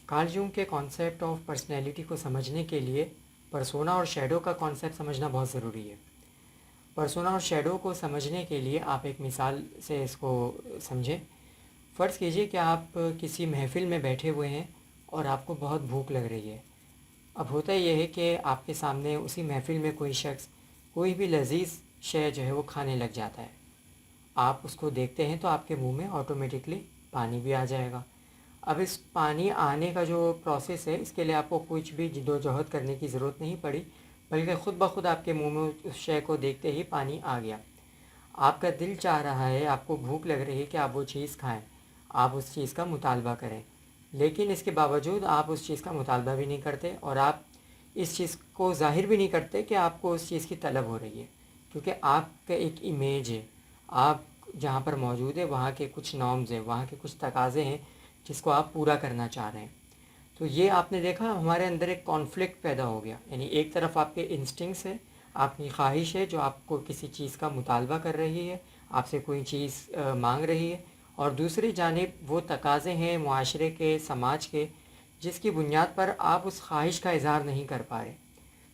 Karl Jong کے concept of personality کو سمجھنے کے لیے پرسونا اور شیڈو کا کانسیپٹ سمجھنا بہت ضروری ہے۔ پرسونا اور شیڈو کو سمجھنے کے لیے آپ ایک مثال سے اس کو سمجھیں۔ فرض کیجئے کہ آپ کسی محفل میں بیٹھے ہوئے ہیں اور آپ کو بہت بھوک لگ رہی ہے۔ اب ہوتا یہ ہے کہ آپ کے سامنے اسی محفل میں کوئی شخص کوئی بھی لذیذ شے جو ہے وہ کھانے لگ جاتا ہے۔ آپ اس کو دیکھتے ہیں تو آپ کے منہ میں آٹومیٹکلی پانی بھی آ جائے گا۔ اب اس پانی آنے کا جو پروسیس ہے، اس کے لیے آپ کو کچھ بھی جد و جہد کرنے کی ضرورت نہیں پڑی، بلکہ خود بخود آپ کے منہ میں اس شے کو دیکھتے ہی پانی آ گیا۔ آپ کا دل چاہ رہا ہے، آپ کو بھوک لگ رہی ہے کہ آپ وہ چیز کھائیں، آپ اس چیز کا مطالبہ کریں، لیکن اس کے باوجود آپ اس چیز کا مطالبہ بھی نہیں کرتے اور آپ اس چیز کو ظاہر بھی نہیں کرتے کہ آپ کو اس چیز کی طلب ہو رہی ہے، کیونکہ آپ کا ایک امیج ہے، آپ جہاں پر موجود ہے وہاں کے کچھ نارمز ہیں، وہاں کے کچھ تقاضے ہیں جس کو آپ پورا کرنا چاہ رہے ہیں۔ تو یہ آپ نے دیکھا ہمارے اندر ایک کانفلکٹ پیدا ہو گیا، یعنی ایک طرف آپ کے انسٹنکٹس ہے، آپ کی خواہش ہے جو آپ کو کسی چیز کا مطالبہ کر رہی ہے، آپ سے کوئی چیز مانگ رہی ہے، اور دوسری جانب وہ تقاضے ہیں معاشرے کے، سماج کے، جس کی بنیاد پر آپ اس خواہش کا اظہار نہیں کر پا رہے۔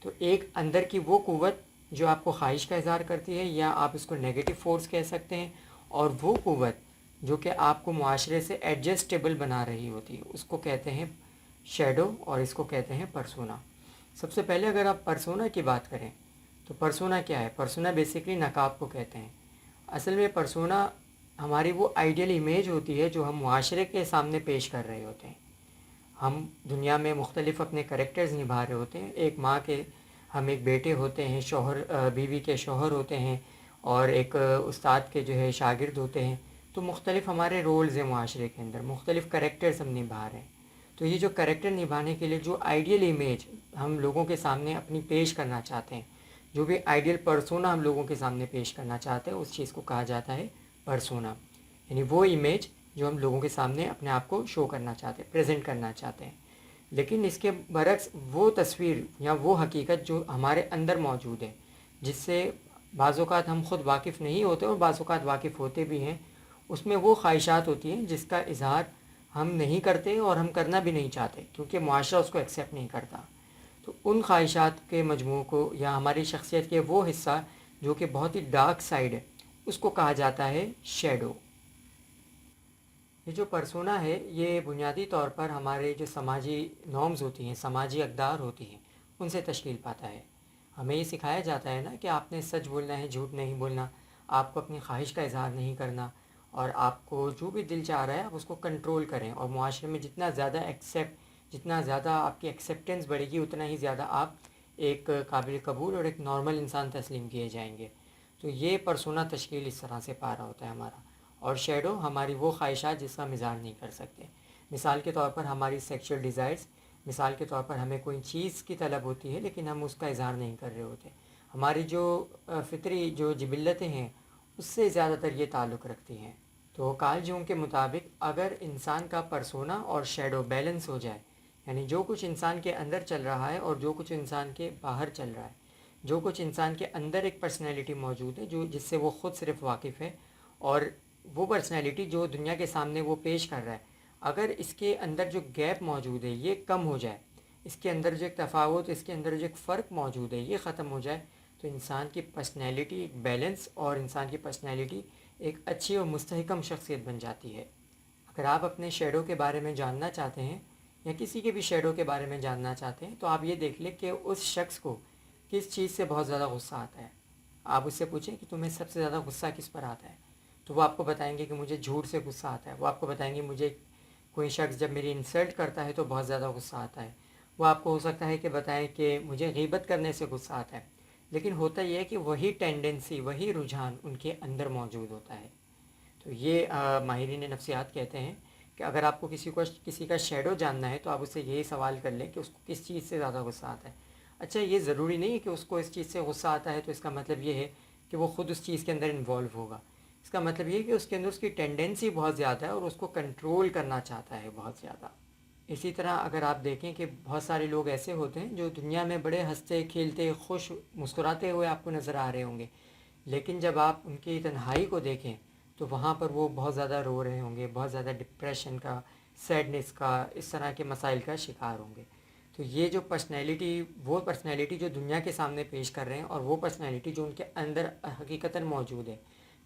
تو ایک اندر کی وہ قوت جو آپ کو خواہش کا اظہار کرتی ہے، یا آپ اس کو نیگیٹو فورس کہہ سکتے ہیں، اور وہ قوت جو کہ آپ کو معاشرے سے ایڈجسٹیبل بنا رہی ہوتی ہے، اس کو کہتے ہیں شیڈو، اور اس کو کہتے ہیں پرسونا۔ سب سے پہلے اگر آپ پرسونا کی بات کریں تو پرسونا کیا ہے؟ پرسونا بیسیکلی نقاب کو کہتے ہیں۔ اصل میں پرسونا ہماری وہ آئیڈیل امیج ہوتی ہے جو ہم معاشرے کے سامنے پیش کر رہے ہوتے ہیں۔ ہم دنیا میں مختلف اپنے کریکٹرز نبھا رہے ہوتے ہیں۔ ایک ماں کے ہم ایک بیٹے ہوتے ہیں، شوہر بیوی کے شوہر ہوتے ہیں، اور ایک استاد کے جو ہے شاگرد ہوتے ہیں۔ تو مختلف ہمارے رولز ہیں معاشرے کے اندر، مختلف کریکٹرز ہم نبھا رہے ہیں۔ تو یہ جو کریکٹر نبھانے کے لیے جو آئیڈیل امیج ہم لوگوں کے سامنے اپنی پیش کرنا چاہتے ہیں، جو بھی آئیڈیل پرسونا ہم لوگوں کے سامنے پیش کرنا چاہتے ہیں، اس چیز کو کہا جاتا ہے پرسونا، یعنی وہ امیج جو ہم لوگوں کے سامنے اپنے آپ کو شو کرنا چاہتے ہیں، پریزنٹ کرنا چاہتے ہیں۔ لیکن اس کے برعکس وہ تصویر یا وہ حقیقت جو ہمارے اندر موجود ہے، جس سے بعض اوقات ہم خود واقف نہیں ہوتے اور بعض اوقات واقف ہوتے بھی ہیں، اس میں وہ خواہشات ہوتی ہیں جس کا اظہار ہم نہیں کرتے اور ہم کرنا بھی نہیں چاہتے، کیونکہ معاشرہ اس کو ایکسیپٹ نہیں کرتا۔ تو ان خواہشات کے مجموع کو، یا ہماری شخصیت کے وہ حصہ جو کہ بہت ہی ڈارک سائڈ ہے، اس کو کہا جاتا ہے شیڈو۔ یہ جو پرسونا ہے یہ بنیادی طور پر ہمارے جو سماجی نارمز ہوتی ہیں، سماجی اقدار ہوتی ہیں، ان سے تشکیل پاتا ہے۔ ہمیں یہ سکھایا جاتا ہے نا کہ آپ نے سچ بولنا ہے، جھوٹ نہیں بولنا، آپ کو اپنی خواہش کا اظہار نہیں کرنا، اور آپ کو جو بھی دل چاہ رہا ہے آپ اس کو کنٹرول کریں، اور معاشرے میں جتنا زیادہ آپ کی ایکسیپٹنس بڑھے گی، اتنا ہی زیادہ آپ ایک قابل قبول اور ایک نارمل انسان تسلیم کیے جائیں گے۔ تو یہ پرسونا تشکیل اس طرح سے پا رہا ہوتا ہے ہمارا، اور شیڈو ہماری وہ خواہشات جس کا ہم اظہار نہیں کر سکتے۔ مثال کے طور پر ہماری سیکشول ڈیزائرز، مثال کے طور پر ہمیں کوئی چیز کی طلب ہوتی ہے لیکن ہم اس کا اظہار نہیں کر رہے ہوتے۔ ہماری جو فطری جو جبلتیں ہیں اس سے زیادہ تر یہ تعلق رکھتی ہیں۔ تو کارل جونگ کے مطابق اگر انسان کا پرسونا اور شیڈو بیلنس ہو جائے، یعنی جو کچھ انسان کے اندر چل رہا ہے اور جو کچھ انسان کے باہر چل رہا ہے، جو کچھ انسان کے اندر ایک پرسنالٹی موجود ہے جس سے وہ خود صرف واقف ہے، اور وہ پرسنالٹی جو دنیا کے سامنے وہ پیش کر رہا ہے، اگر اس کے اندر جو گیپ موجود ہے یہ کم ہو جائے، اس کے اندر جو ایک تفاوت، اس کے اندر جو ایک فرق موجود ہے یہ ختم ہو جائے، تو انسان کی پرسنالٹی ایک بیلنس، اور انسان کی پرسنالٹی ایک اچھی اور مستحکم شخصیت بن جاتی ہے۔ اگر آپ اپنے شیڈو کے بارے میں جاننا چاہتے ہیں، یا کسی کے بھی شیڈو کے بارے میں جاننا چاہتے ہیں، تو آپ یہ دیکھ لیں کہ اس شخص کو کس چیز سے بہت زیادہ غصہ آتا ہے۔ آپ اس سے پوچھیں کہ تمہیں سب سے زیادہ غصہ کس پر آتا ہے، تو وہ آپ کو بتائیں گے کہ مجھے جھوٹ سے غصہ آتا ہے۔ وہ آپ کو بتائیں گے مجھے کوئی شخص جب میری انسلٹ کرتا ہے تو بہت زیادہ غصہ آتا ہے۔ وہ آپ کو ہو سکتا ہے کہ بتائیں کہ مجھے غیبت کرنے سے غصہ آتا ہے۔ لیکن ہوتا یہ ہے کہ وہی ٹینڈنسی، وہی رجحان ان کے اندر موجود ہوتا ہے۔ تو یہ ماہرین نفسیات کہتے ہیں کہ اگر آپ کو کسی کا شیڈو جاننا ہے تو آپ اسے یہی سوال کر لیں کہ اس کو کس چیز سے زیادہ غصہ آتا ہے۔ اچھا، یہ ضروری نہیں ہے کہ اس کو اس چیز سے غصہ آتا ہے تو اس کا مطلب یہ ہے کہ وہ خود اس چیز کے اندر انوالو ہوگا۔ اس کا مطلب یہ ہے کہ اس کے اندر اس کی ٹینڈنسی بہت زیادہ ہے اور اس کو کنٹرول کرنا چاہتا ہے بہت زیادہ۔ اسی طرح اگر آپ دیکھیں کہ بہت سارے لوگ ایسے ہوتے ہیں جو دنیا میں بڑے ہنستے کھیلتے خوش مسکراتے ہوئے آپ کو نظر آ رہے ہوں گے، لیکن جب آپ ان کی تنہائی کو دیکھیں تو وہاں پر وہ بہت زیادہ رو رہے ہوں گے، بہت زیادہ ڈپریشن کا سیڈنس کا، اس طرح کے مسائل کا شکار ہوں گے۔ تو یہ جو پرسنالٹی، وہ پرسنالٹی جو دنیا کے سامنے پیش کر رہے ہیں، اور وہ پرسنالٹی جو ان کے اندر حقیقتاً موجود ہے،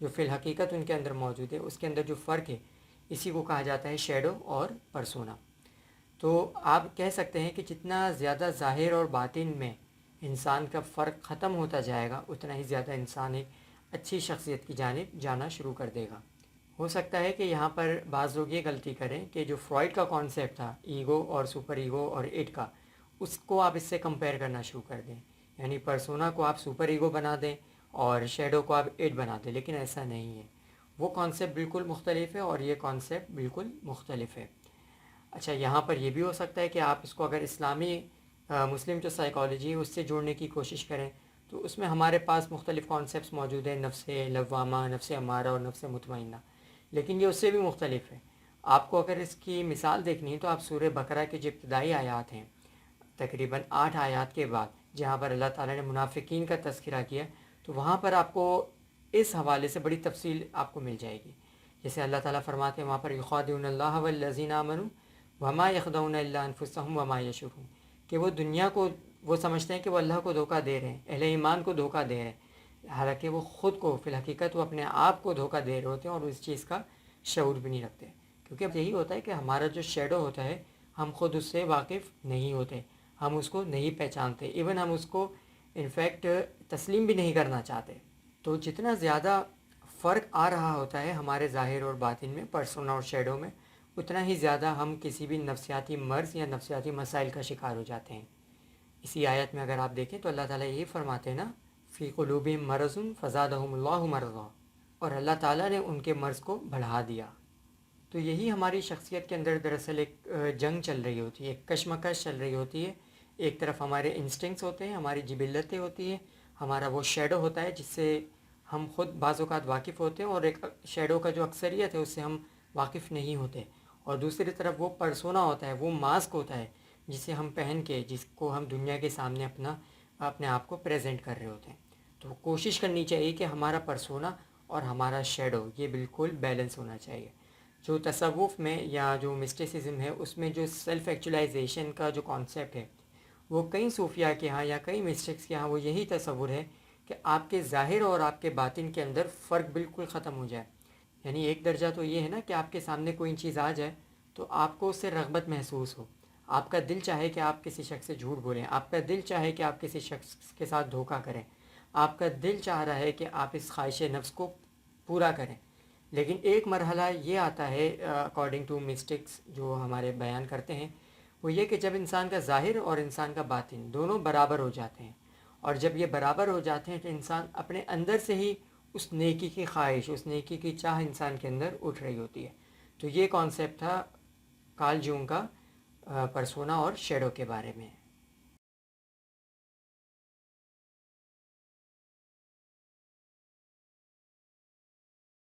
جو فی الحقیقت ان کے اندر موجود ہے، اس کے اندر جو فرق ہے، اسی کو کہا جاتا ہے شیڈو اور پرسونا۔ تو آپ کہہ سکتے ہیں کہ جتنا زیادہ ظاہر اور باطن میں انسان کا فرق ختم ہوتا جائے گا، اتنا ہی زیادہ انسان ایک اچھی شخصیت کی جانب جانا شروع کر دے گا۔ ہو سکتا ہے کہ یہاں پر بعض لوگ یہ غلطی کریں کہ جو فرائڈ کا کانسیپٹ تھا ایگو اور سپر ایگو اور اٹ کا، اس کو آپ اس سے کمپیئر کرنا شروع کر دیں، یعنی پرسونا کو آپ سپر ایگو بنا دیں اور شیڈو کو آپ اٹ بنا دیں، لیکن ایسا نہیں ہے۔ وہ کانسیپٹ بالکل مختلف ہے اور یہ کانسیپٹ بالکل مختلف ہے۔ اچھا، یہاں پر یہ بھی ہو سکتا ہے کہ آپ اس کو اگر اسلامی مسلم جو سائیکالوجی ہے اس سے جوڑنے کی کوشش کریں، تو اس میں ہمارے پاس مختلف کانسیپٹس موجود ہیں، نفس لوامہ، نفس امارہ اور نفس مطمئنہ، لیکن یہ اس سے بھی مختلف ہے۔ آپ کو اگر اس کی مثال دیکھنی ہے تو آپ سورہ بقرہ کے جو ابتدائی آیات ہیں، تقریباً 8 آیات کے بعد جہاں پر اللہ تعالیٰ نے منافقین کا تذکرہ کیا، تو وہاں پر آپ کو اس حوالے سے بڑی تفصیل آپ کو مل جائے گی۔ جیسے اللہ تعالیٰ فرماتے ہیں وہاں پر یخادعون اللہ والذین آمنوا وما یخدعون الا انفسهم وما یشعرون، کہ وہ دنیا کو وہ سمجھتے ہیں کہ وہ اللہ کو دھوکہ دے رہے ہیں، اہل ایمان کو دھوکہ دے رہے ہیں، حالانکہ وہ خود کو فی الحقیقت وہ اپنے آپ کو دھوکہ دے رہے ہوتے ہیں اور اس چیز کا شعور بھی نہیں رکھتے، کیونکہ اب یہی ہوتا ہے کہ ہمارا جو شیڈو ہوتا ہے ہم خود اس سے واقف نہیں ہوتے، ہم اس کو نہیں پہچانتے، ایون ہم اس کو انفیکٹ تسلیم بھی نہیں کرنا چاہتے۔ تو جتنا زیادہ فرق آ رہا ہوتا ہے ہمارے ظاہر اور باطن میں، پرسونا اور شیڈو میں، اتنا ہی زیادہ ہم کسی بھی نفسیاتی مرض یا نفسیاتی مسائل کا شکار ہو جاتے ہیں۔ اسی آیت میں اگر آپ دیکھیں تو اللہ تعالیٰ یہی فرماتے ہیں نا، فی قلوبہم مرض فزادہم اللہ مرضا، اور اللہ تعالیٰ نے ان کے مرض کو بڑھا دیا۔ تو یہی ہماری شخصیت کے اندر دراصل ایک جنگ چل رہی ہوتی ہے، ایک کشمکش چل رہی ہوتی ہے۔ ایک طرف ہمارے انسٹنکٹس ہوتے ہیں، ہماری جبلتیں ہوتی ہیں، ہمارا وہ شیڈو ہوتا ہے جس سے ہم خود بعض اوقات واقف ہوتے ہیں، اور ایک شیڈو کا جو اکثریت ہے اس سے ہم واقف نہیں ہوتے، اور دوسری طرف وہ پرسونا ہوتا ہے، وہ ماسک ہوتا ہے جسے ہم پہن کے، جس کو ہم دنیا کے سامنے اپنے آپ کو پریزنٹ کر رہے ہوتے ہیں۔ تو کوشش کرنی چاہیے کہ ہمارا پرسونا اور ہمارا شیڈو یہ بالکل بیلنس ہونا چاہیے۔ جو تصوف میں یا جو مسٹیسزم ہے اس میں جو سیلف ایکچولائزیشن کا جو کانسیپٹ ہے، وہ کئی صوفیہ کے ہاں یا کئی مسٹکس کے ہاں وہ یہی تصور ہے کہ آپ کے ظاہر اور آپ کے باطن کے اندر فرق بالکل ختم ہو جائے۔ یعنی ایک درجہ تو یہ ہے نا کہ آپ کے سامنے کوئی چیز آ جائے تو آپ کو اس سے رغبت محسوس ہو، آپ کا دل چاہے کہ آپ کسی شخص سے جھوٹ بولیں، آپ کا دل چاہے کہ آپ کسی شخص کے ساتھ دھوکہ کریں، آپ کا دل چاہ رہا ہے کہ آپ اس خواہش نفس کو پورا کریں۔ لیکن ایک مرحلہ یہ آتا ہے اکارڈنگ ٹو مسٹکس جو ہمارے بیان کرتے ہیں، وہ یہ کہ جب انسان کا ظاہر اور انسان کا باطن دونوں برابر ہو جاتے ہیں، اور جب یہ برابر ہو جاتے ہیں تو انسان اپنے اندر سے ہی اس نیکی کی خواہش، اس نیکی کی چاہ انسان کے اندر اٹھ رہی ہوتی ہے۔ تو یہ کانسیپٹ تھا کارل جونگ کا پرسونا اور شیڈو کے بارے میں۔